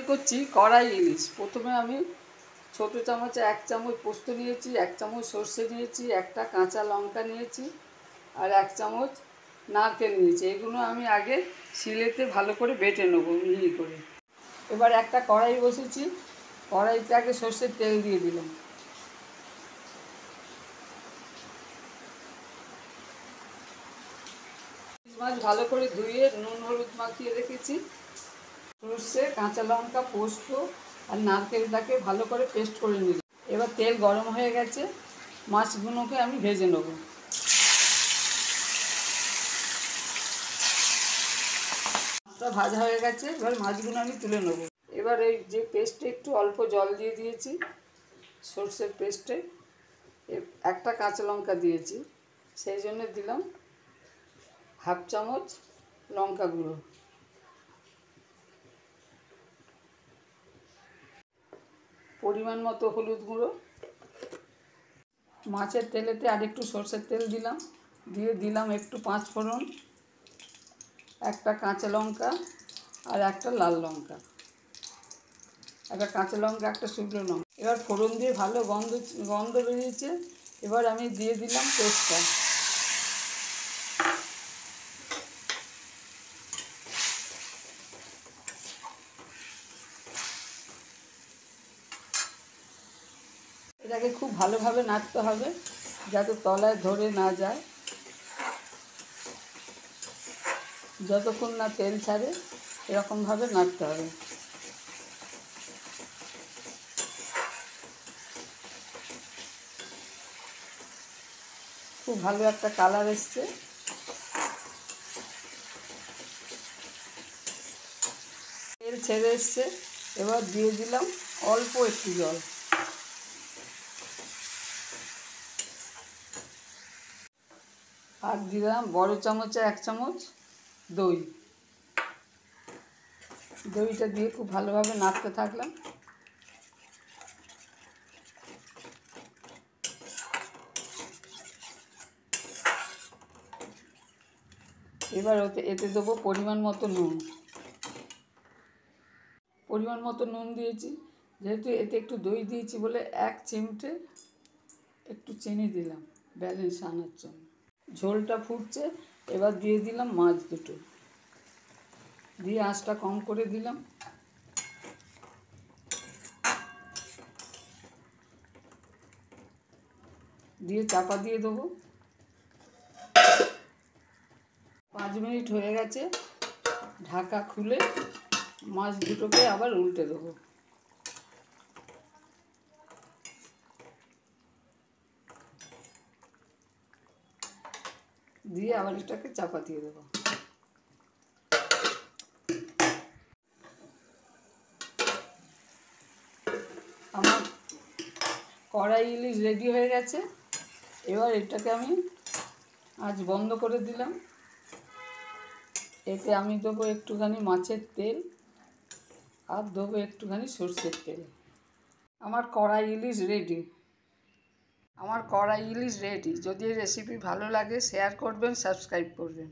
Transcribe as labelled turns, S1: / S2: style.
S1: করছি কড়াই ইলিশ। প্রথমে আমি ছোটো চামচে 1 চামচ পোস্ত নিয়েছি, 1 চামচ সর্ষে নিয়েছি, একটা কাঁচা লঙ্কা নিয়েছি আর 1 চামচ নারকেল নিয়েছি। এগুলো আমি আগে শিলেতে ভালো করে বেটে নেবো মিহি করে। এবার একটা কড়াই বসেছি, কড়াইতে আগে সর্ষের তেল দিয়ে দিলাম। মাছ ভালো করে ধুয়ে নুন হলুদ মাখিয়ে রেখেছি। সর্ষে, কাঁচা লঙ্কা, পোস্ত আর নারকেলটাকে ভালো করে পেস্ট করে নিলাম। এবার তেল গরম হয়ে গেছে, মাছগুলোকে আমি ভেজে নেব। মাছটা ভাজা হয়ে গেছে, এবার মাছগুলো আমি তুলে নেব। এবার এই যে পেস্টে একটু অল্প জল দিয়ে দিয়েছি, সর্ষের পেস্টে একটা কাঁচা লঙ্কা দিয়েছি, সেই জন্য দিলাম 1/2 চামচ লঙ্কা গুঁড়ো। পরিমাণ মতো হলুদ গুঁড়ো। মাছের তেলেতে আরেকটু সর্ষের তেল দিলাম, দিয়ে দিলাম একটু 5 ফোড়ন, একটা কাঁচা লঙ্কা আর একটা লাল লঙ্কা, একটা কাঁচা লঙ্কা, একটা শুকনো লঙ্কা। এবার ফোড়ন দিয়ে ভালো গন্ধ বেরিয়েছে। এবার আমি দিয়ে দিলাম পেস্টটা। এটাকে খুব ভালোভাবে নাড়তে হবে যাতে তলায় ধরে না যায়। যতক্ষণ না তেল ছাড়ে এরকমভাবে নাড়তে হবে। খুব ভালো একটা কালার এসছে। তেল ছেড়ে এসছে, এবার দিয়ে দিলাম অল্প একটু জল। আর দিলাম বড় চামচে 1 চামচ দই। দইটা দিয়ে খুব ভালোভাবে নাড়তে থাকলাম। এবার এতে দেবো পরিমাণ মতো নুন। পরিমাণ মতো নুন দিয়েছি, যেহেতু এতে একটু দই দিয়েছি বলে 1 চিমটে একটু চিনি দিলাম ব্যালেন্স আনার জন্য। ঝোলটা ফুটছে, এবার দিয়ে দিলাম মাছ দুটো, দিয়ে আঁচটা কম করে দিলাম। দিয়ে চাপা দিয়ে দেবো। 5 মিনিট হয়ে গেছে, ঢাকা খুলে মাছ দুটোকে আবার উল্টে দেবো। দিয়ে আবার এটাকে চাপা দিয়ে দেবো। আমার কড়াই ইলিশ রেডি হয়ে গেছে। এবার এটাকে আমি আজ বন্ধ করে দিলাম। এতে আমি দেবো একটুখানি মাছের তেল আর দেবো একটুখানি সর্ষের তেল। আমার কড়াই ইলিশ রেডি। যদি এই রেসিপি ভালো লাগে শেয়ার করবেন, সাবস্ক্রাইব করবেন।